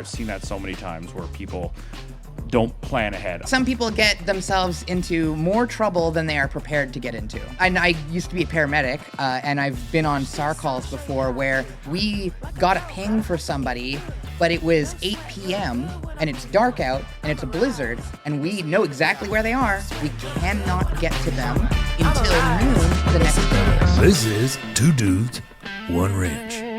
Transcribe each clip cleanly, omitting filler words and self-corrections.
I've seen that so many times where people don't plan ahead. Some people get themselves into more trouble than they are prepared to get into. And I used to be a paramedic, and I've been on SAR calls before where we got a ping for somebody, but it was 8 p.m. and it's dark out and it's a blizzard, and we know exactly where they are. We cannot get to them until noon the next day. This is Two Dudes, One Wrench.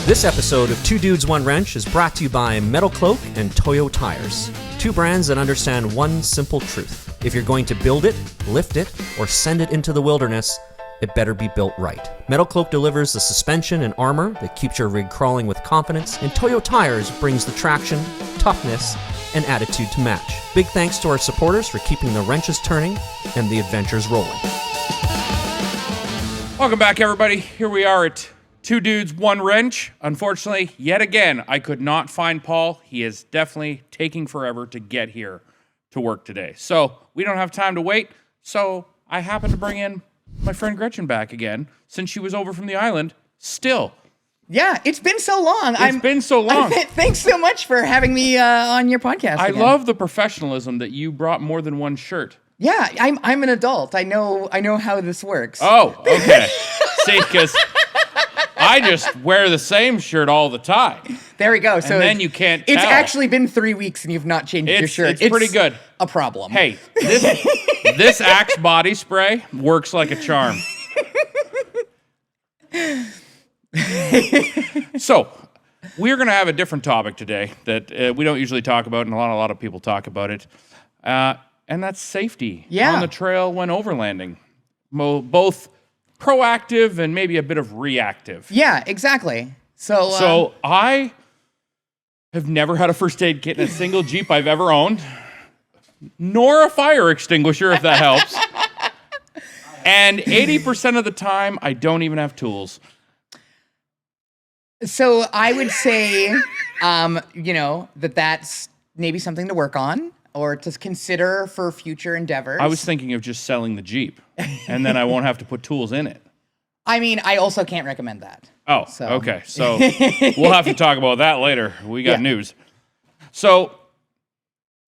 This episode of Two Dudes, One Wrench is brought to you by Metal Cloak and Toyo Tires, two brands that understand one simple truth. If you're going to build it, lift it, or send it into the wilderness, it better be built right. Metal Cloak delivers the suspension and armor that keeps your rig crawling with confidence, and Toyo Tires brings the traction, toughness, and attitude to match. Big thanks to our supporters for keeping the wrenches turning and the adventures rolling. Welcome back, everybody. Here we are at Two Dudes, One Wrench. Unfortunately, yet again, I could not find Paul. He is definitely taking forever to get here to work today. So we don't have time to wait. So I happened to bring in my friend Gretchen back again, since she was over from the island. Still. Yeah, it's been so long. It's been so long. Thanks so much for having me on your podcast I again. love the professionalism that you brought more than one shirt. Yeah, I'm an adult. I know how this works. Oh, okay. See, because I just wear the same shirt all the time. There we go. So and then you can't tell. It's actually been 3 weeks and you've not changed your shirt. It's pretty good. A problem. Hey, this Axe body spray works like a charm. So, we're going to have a different topic today that we don't usually talk about, and a lot of people talk about it. And that's safety on the trail when overlanding. Both proactive and maybe a bit of reactive. Yeah, exactly. So I have never had a first aid kit in a single Jeep I've ever owned, nor a fire extinguisher, if that helps. And 80% of the time, I don't even have tools. So I would say, that's maybe something to work on or to consider for future endeavors. I was thinking of just selling the Jeep, and then I won't have to put tools in it. I mean, I also can't recommend that. Oh, okay. So we'll have to talk about that later. We got news. So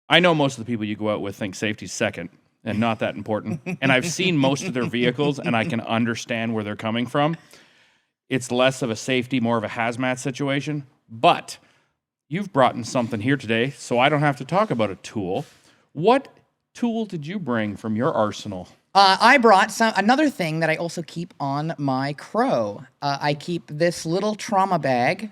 I know most of the people you go out with think safety's second and not that important. And I've seen most of their vehicles, and I can understand where they're coming from. It's less of a safety, more of a hazmat situation. But you've brought in something here today, so I don't have to talk about a tool. What tool did you bring from your arsenal? I brought another thing that I also keep on my Crow. I keep this little trauma bag,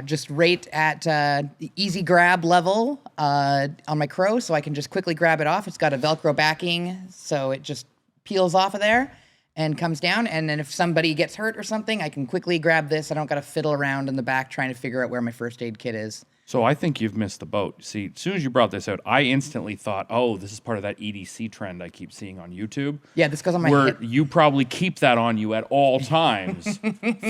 just right at the easy grab level on my Crow, so I can just quickly grab it off. It's got a Velcro backing, so it just peels off of there and comes down. And then if somebody gets hurt or something, I can quickly grab this. I don't got to fiddle around in the back trying to figure out where my first aid kit is. So I think you've missed the boat. See, as soon as you brought this out, I instantly thought, oh, this is part of that EDC trend I keep seeing on YouTube. Yeah, this goes on my where hip. You probably keep that on you at all times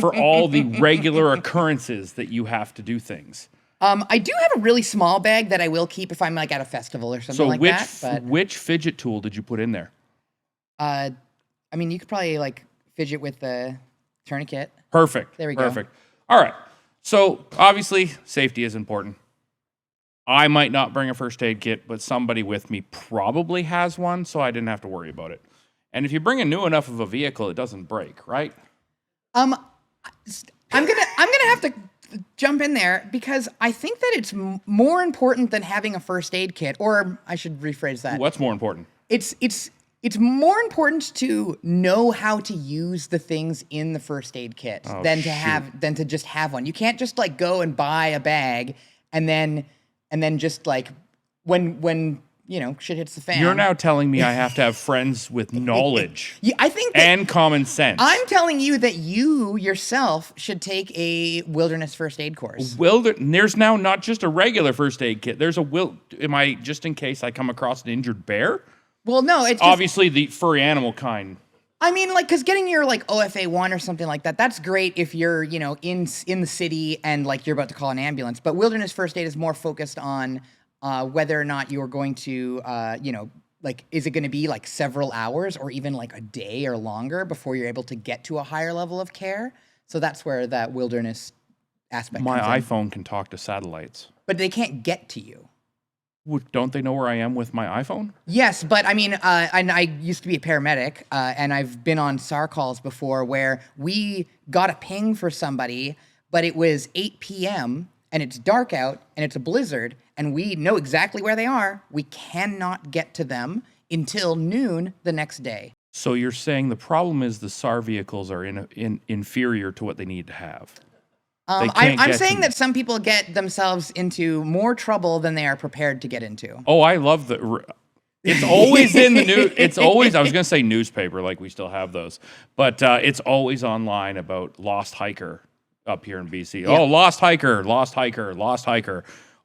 for all the regular occurrences that you have to do things. I do have a really small bag that I will keep if I'm like at a festival or something like that. So which fidget tool did you put in there? I mean, you could probably like fidget with the tourniquet. Perfect. There we go. Perfect. All right. So obviously, safety is important. I might not bring a first aid kit, but somebody with me probably has one, so I didn't have to worry about it. And if you bring a new enough of a vehicle, it doesn't break, right? I'm gonna have to jump in there because I think that it's more important than having a first aid kit, or I should rephrase that. What's more important? It's more important to know how to use the things in the first aid kit than to just have one. You can't just like go and buy a bag and then just like when shit hits the fan. You're now telling me I have to have friends with knowledge I think and common sense. I'm telling you that you yourself should take a wilderness first aid course. There's now not just a regular first aid kit. There's am I just in case I come across an injured bear? Well, no, it's obviously the furry animal kind. I mean, like, because getting your like OFA 1 or something like that, that's great if you're in the city and like you're about to call an ambulance. But wilderness first aid is more focused on whether or not you're going to like, is it going to be like several hours or even like a day or longer before you're able to get to a higher level of care? So that's where that wilderness aspect. My comes in. iPhone can talk to satellites. But they can't get to you. Don't they know where I am with my iPhone? Yes, but I mean, and I used to be a paramedic, and I've been on SAR calls before where we got a ping for somebody, but it was 8 p.m. and it's dark out and it's a blizzard, and we know exactly where they are. We cannot get to them until noon the next day. So you're saying the problem is the SAR vehicles are inferior to what they need to have. I'm saying that some people get themselves into more trouble than they are prepared to get into. Oh, I love it's always in the news. It's always, I was going to say newspaper, like we still have those, but it's always online about lost hiker up here in BC. Yeah. Oh, lost hiker,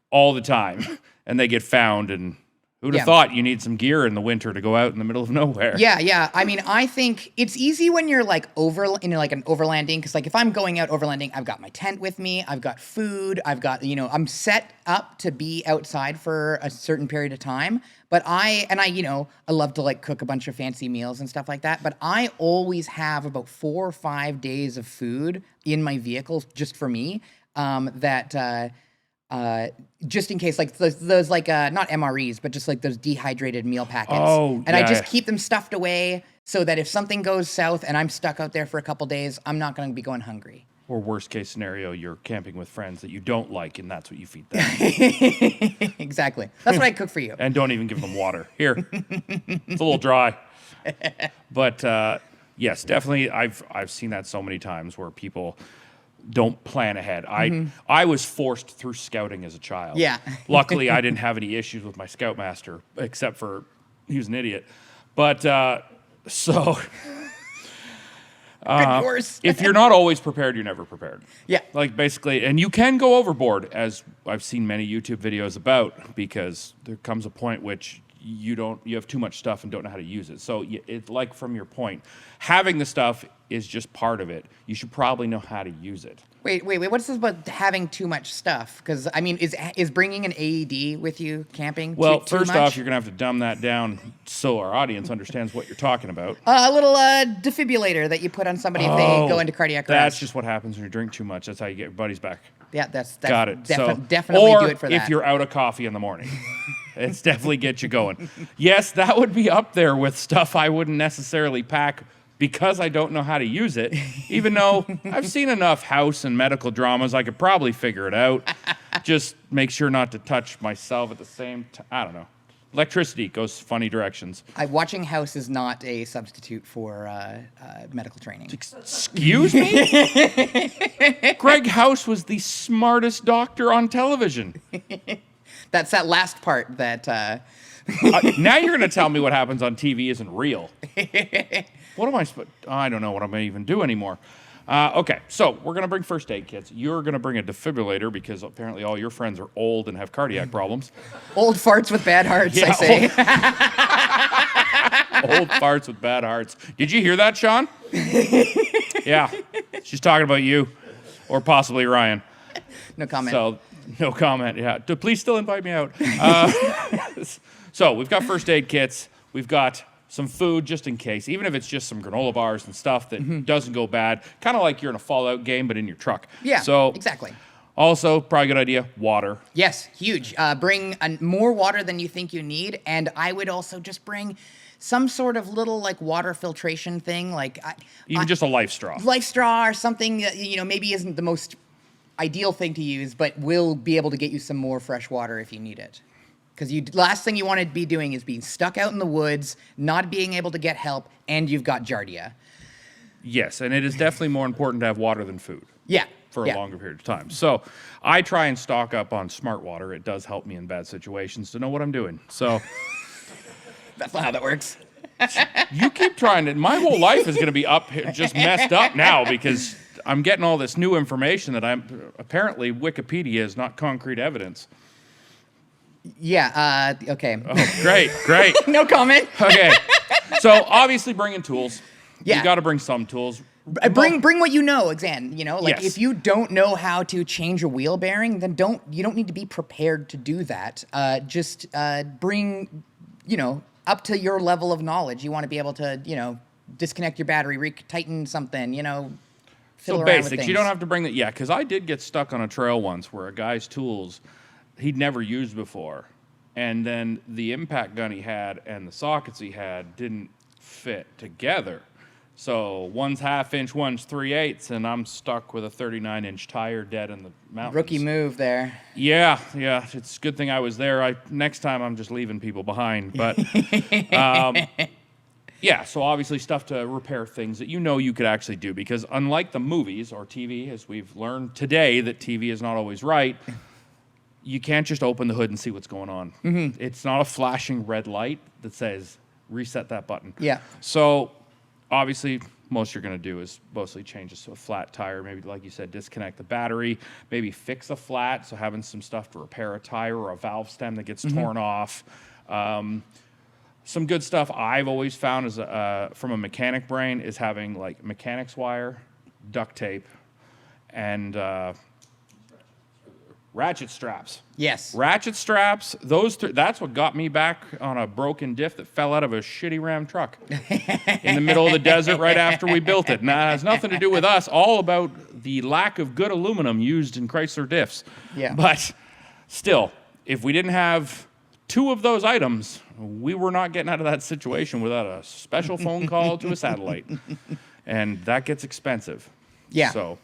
all the time. And they get found, and who'd have thought you need some gear in the winter to go out in the middle of nowhere? Yeah. I mean, I think it's easy when you're like like an overlanding, because like if I'm going out overlanding, I've got my tent with me, I've got food, I've got, I'm set up to be outside for a certain period of time. But I love to like cook a bunch of fancy meals and stuff like that. But I always have about 4 or 5 days of food in my vehicle just for me. Just in case, like those like not MREs, but just like those dehydrated meal packets. Oh, and I just keep them stuffed away so that if something goes south and I'm stuck out there for a couple days, I'm not going to be going hungry. Or worst case scenario, you're camping with friends that you don't like, and that's what you feed them. Exactly. That's what I cook for you. And don't even give them water. Here, it's a little dry. But yes, definitely, I've seen that so many times where people don't plan ahead. I was forced through scouting as a child. Yeah. Luckily, I didn't have any issues with my scoutmaster, except for he was an idiot. But so if you're not always prepared, you're never prepared. Yeah. Like basically, and you can go overboard, as I've seen many YouTube videos about, because there comes a point which you have too much stuff and don't know how to use it. So it's like, from your point, having the stuff is just part of it. You should probably know how to use it. Wait. What's this about having too much stuff? Because I mean, is bringing an AED with you camping? Well, too first much? off, you're gonna have to dumb that down so our audience understands what you're talking about. A little defibrillator that you put on somebody if they go into cardiac arrest. That's just what happens when you drink too much. That's how you get your buddies back. Yeah, that's got it. Definitely do it for that. If you're out of coffee in the morning, it's definitely get you going. Yes, that would be up there with stuff I wouldn't necessarily pack because I don't know how to use it. Even though I've seen enough house and medical dramas, I could probably figure it out. Just make sure not to touch myself at the same time. I don't know. Electricity goes funny directions. Watching House is not a substitute for medical training. Excuse me? Greg House was the smartest doctor on television. That's that last part that... now you're going to tell me what happens on TV isn't real. What am I supposed... I don't know what I'm going to even do anymore. Okay, so we're going to bring first aid kits. You're going to bring a defibrillator because apparently all your friends are old and have cardiac problems. Old farts with bad hearts, Yeah, I say. Old farts with bad hearts. Did you hear that, Sean? Yeah, she's talking about you, or possibly Ryan. No comment. So, no comment, yeah. Please still invite me out. So, we've got first aid kits. We've got some food just in case, even if it's just some granola bars and stuff that doesn't go bad. Kind of like you're in a Fallout game, but in your truck. Yeah, so, exactly. Also, probably a good idea, water. Yes, huge. Bring more water than you think you need, and I would also just bring some sort of little like water filtration thing, like even just a life straw. Life straw or something that maybe isn't the most ideal thing to use, but will be able to get you some more fresh water if you need it. Because last thing you want to be doing is being stuck out in the woods, not being able to get help, and you've got giardia. Yes, and it is definitely more important to have water than food. Yeah. For a longer period of time. So I try and stock up on smart water. It does help me in bad situations to know what I'm doing. So that's not how that works. You keep trying to. My whole life is going to be just messed up now because I'm getting all this new information that apparently Wikipedia is not concrete evidence. Yeah, okay. Oh, great. No comment. Okay. So obviously bringing tools. Yeah. You got to bring some tools. Bring what you know, Xan. Yes. If you don't know how to change a wheel bearing, then you don't need to be prepared to do that. Just bring, up to your level of knowledge. You want to be able to, disconnect your battery, tighten something, fiddle So around with basics. things. You don't have to bring that. Yeah, because I did get stuck on a trail once where a guy's tools he'd never used before, and then the impact gun he had and the sockets he had didn't fit together. So one's 1/2 inch, one's 3/8, and I'm stuck with a 39-inch tire dead in the mountains. Rookie move there. Yeah. It's a good thing I was there. Next time I'm just leaving people behind. But yeah, so obviously stuff to repair things that you could actually do, because unlike the movies or TV, as we've learned today that TV is not always right, you can't just open the hood and see what's going on. Mm-hmm. It's not a flashing red light that says reset that button. Yeah. So obviously most you're going to do is mostly change this to a flat tire. Maybe, like you said, disconnect the battery, maybe fix a flat, so having some stuff to repair a tire or a valve stem that gets torn off. Some good stuff I've always found is from a mechanic brain is having like mechanics wire, duct tape, and ratchet straps. Yes. Ratchet straps, that's what got me back on a broken diff that fell out of a shitty Ram truck in the middle of the desert right after we built it. Now, it has nothing to do with us, all about the lack of good aluminum used in Chrysler diffs. Yeah. But still, if we didn't have 2 of those items, we were not getting out of that situation without a special phone call to a satellite. And that gets expensive. Yeah. So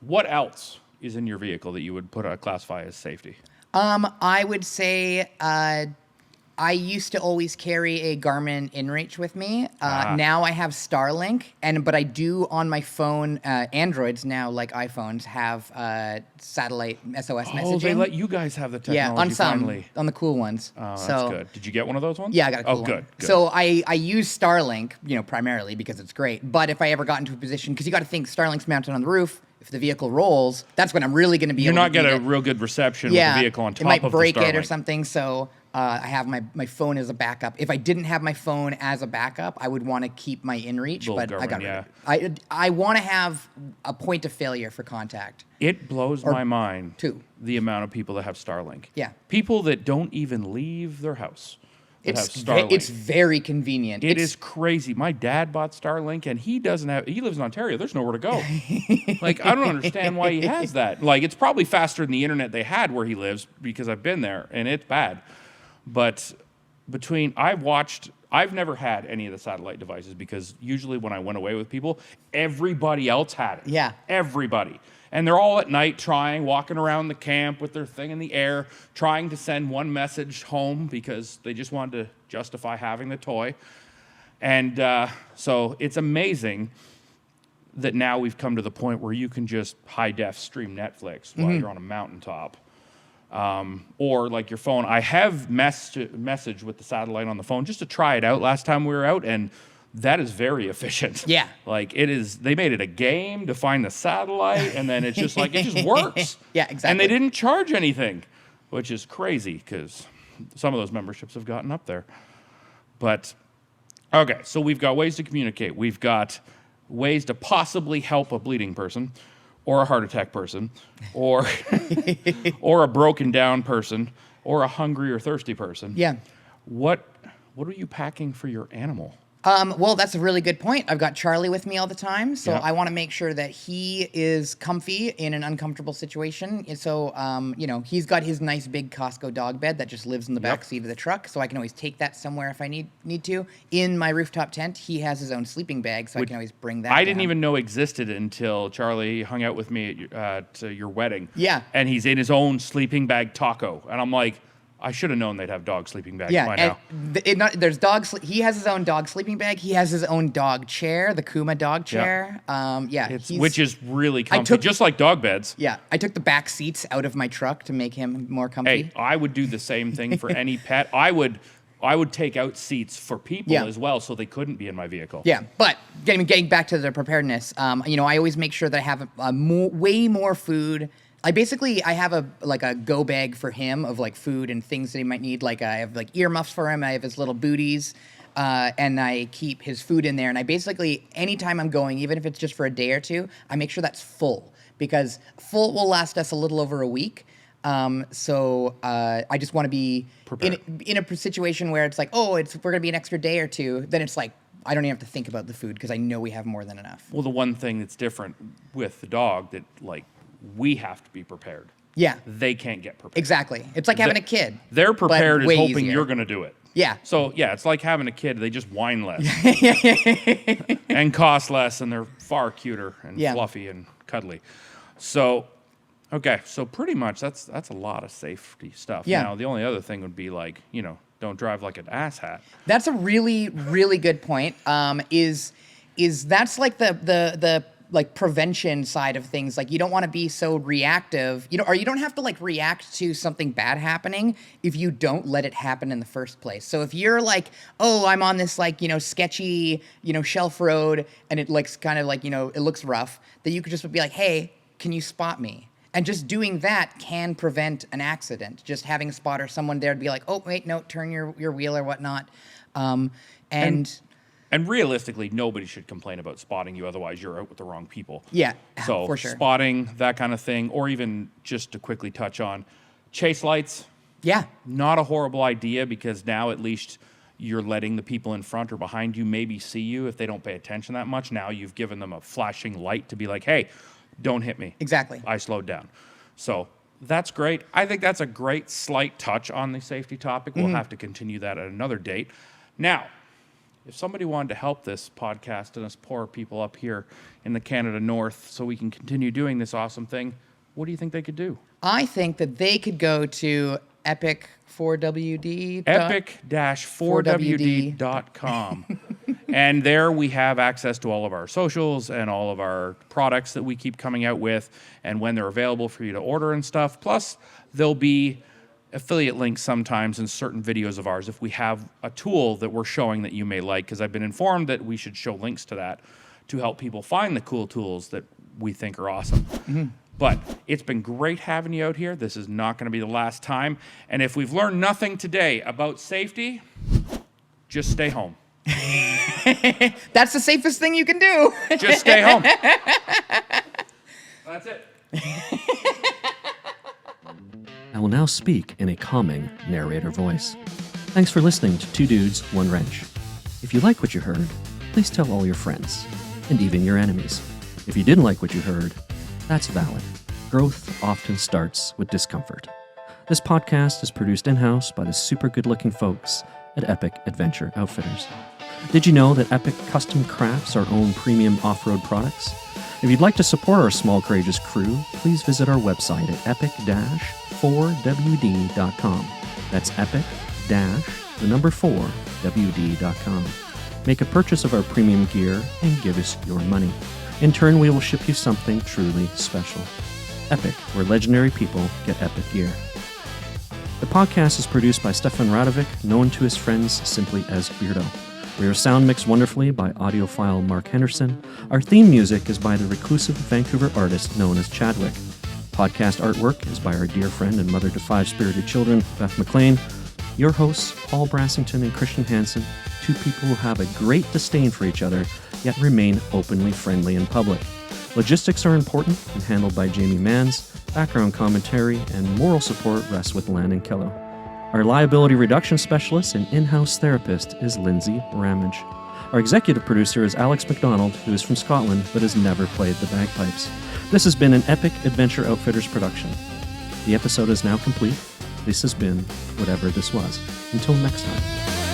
what else is in your vehicle that you would classify as safety? I would say I used to always carry a Garmin InReach with me. Now I have Starlink, but I do on my phone. Androids now, like iPhones, have satellite SOS messaging. Oh, they let you guys have the technology on some, finally. on the cool ones. Oh, so, that's good. Did you get one of those ones? Yeah, I got a cool one. good. So I use Starlink, primarily because it's great. But if I ever got into a position, because you got to think Starlink's mounted on the roof. If the vehicle rolls, that's when I'm really going to be You're able not to getting get a real good reception with the vehicle on top it might of the break it or Starlink. something. So I have my phone as a backup. If I didn't have my phone as a backup, I would want to keep my InReach, Little but I Garmin, got rid yeah. of it. I want to have a point of failure for contact. It blows my mind, 2. the amount of people that have Starlink. Yeah. People that don't even leave their house that have It's Starlink. it's very convenient. It is crazy. My dad bought Starlink, and he lives in Ontario. There's nowhere to go. Like, I don't understand why he has that. Like, it's probably faster than the internet they had where he lives, because I've been there, and it's bad. But I've never had any of the satellite devices, because usually when I went away with people, everybody else had it. Yeah. Everybody. And they're all at night walking around the camp with their thing in the air, trying to send one message home because they just wanted to justify having the toy. And so it's amazing that now we've come to the point where you can just high-def stream Netflix while you're on a mountaintop. Or like your phone. I have message with the satellite on the phone just to try it out last time we were out, and that is very efficient. Yeah. Like, it is, they made it a game to find the satellite, and then it's just like, it just works. Yeah, exactly. And they didn't charge anything, which is crazy, because some of those memberships have gotten up there. But, okay, so we've got ways to communicate. We've got ways to possibly help a bleeding person, or a heart attack person, or or a broken down person, or a hungry or thirsty person. Yeah. What are you packing for your animal? Well, that's a really good point. I've got Charlie with me all the time, so Yep. I want to make sure that he is comfy in an uncomfortable situation. And so, he's got his nice big Costco dog bed that just lives in the back seat of the truck, so I can always take that somewhere if I need to. In my rooftop tent, he has his own sleeping bag, so I can always bring that. I didn't down. even know existed until Charlie hung out with me at your wedding. Yeah. And he's in his own sleeping bag taco. And I'm like, I should have known they'd have dog sleeping bags by now. There's he has his own dog sleeping bag. He has his own dog chair, the Kuma dog chair. Which is really comfy, just like dog beds. Yeah, I took the back seats out of my truck to make him more comfy. Hey, I would do the same thing for any pet. I would take out seats for people as well, so they couldn't be in my vehicle. Yeah, but getting back to the preparedness, I always make sure that I have way more food. I have a go bag for him of like food and things that he might need. Like I have like earmuffs for him. I have his little booties, and I keep his food in there. And I basically, anytime I'm going, even if it's just for a day or two, I make sure that's full, because full will last us a little over a week. So I just want to be in a situation where it's like, we're gonna be an extra day or two. Then it's like, I don't even have to think about the food because I know we have more than enough. Well, the one thing that's different with the dog that like we have to be prepared. Yeah, They can't get prepared. exactly. It's like having a kid. They're but prepared as way hoping easier. you're going to do it. Yeah. So yeah, it's like having a kid. They just whine less and cost less, and they're far cuter and Yeah. fluffy and cuddly. So, okay, so pretty much that's a lot of safety stuff. Yeah. Now the only other thing would be like don't drive like an asshat. That's a really, really good point. Is that's like the like prevention side of things. Like you don't want to be so reactive, or you don't have to like react to something bad happening if you don't let it happen in the first place. So if you're like, oh, I'm on this like, sketchy, shelf road and it looks kind of like, it looks rough, that you could just be like, hey, can you spot me? And just doing that can prevent an accident. Just having a spotter, someone there to be like, oh, wait, no, turn your wheel or whatnot. And realistically, nobody should complain about spotting you. Otherwise, you're out with the wrong people. Yeah, So for sure. spotting, that kind of thing, or even just to quickly touch on chase lights. Yeah. Not a horrible idea because now at least you're letting the people in front or behind you maybe see you if they don't pay attention that much. Now you've given them a flashing light to be like, hey, don't hit me. Exactly. I slowed down. So that's great. I think that's a great slight touch on the safety topic. We'll have to continue that at another date. Now, if somebody wanted to help this podcast and us poor people up here in the Canada North so we can continue doing this awesome thing, what do you think they could do? I think that they could go to epic4wd. epic-4wd.com. And there we have access to all of our socials and all of our products that we keep coming out with and when they're available for you to order and stuff. Plus, there'll be affiliate links sometimes in certain videos of ours if we have a tool that we're showing that you may like, because I've been informed that we should show links to that to help people find the cool tools that we think are awesome. But it's been great having you out here. This is not going to be the last time. And if we've learned nothing today about safety, just stay home. That's the safest thing you can do. Just stay home. That's it. I will now speak in a calming narrator voice. Thanks for listening to Two Dudes, One Wrench. If you like what you heard, please tell all your friends, and even your enemies. If you didn't like what you heard, that's valid. Growth often starts with discomfort. This podcast is produced in-house by the super good-looking folks at Epic Adventure Outfitters. Did you know that Epic custom crafts our own premium off-road products? If you'd like to support our small, courageous crew, please visit our website at epic-4wd.com. That's epic-4wd.com. Make a purchase of our premium gear and give us your money. In turn, we will ship you something truly special. Epic, where legendary people get epic gear. The podcast is produced by Stefan Radovic, known to his friends simply as Beardo. We are sound mixed wonderfully by audiophile Mark Henderson. Our theme music is by the reclusive Vancouver artist known as Chadwick. Podcast artwork is by our dear friend and mother to 5 spirited children, Beth McLean. Your hosts, Paul Brassington and Christian Hansen, two people who have a great disdain for each other, yet remain openly friendly in public. Logistics are important and handled by Jamie Manns. Background commentary and moral support rests with Landon Kello. Our liability reduction specialist and in-house therapist is Lindsay Ramage. Our executive producer is Alex McDonald, who is from Scotland but has never played the bagpipes. This has been an Epic Adventure Outfitters production. The episode is now complete. This has been whatever this was. Until next time.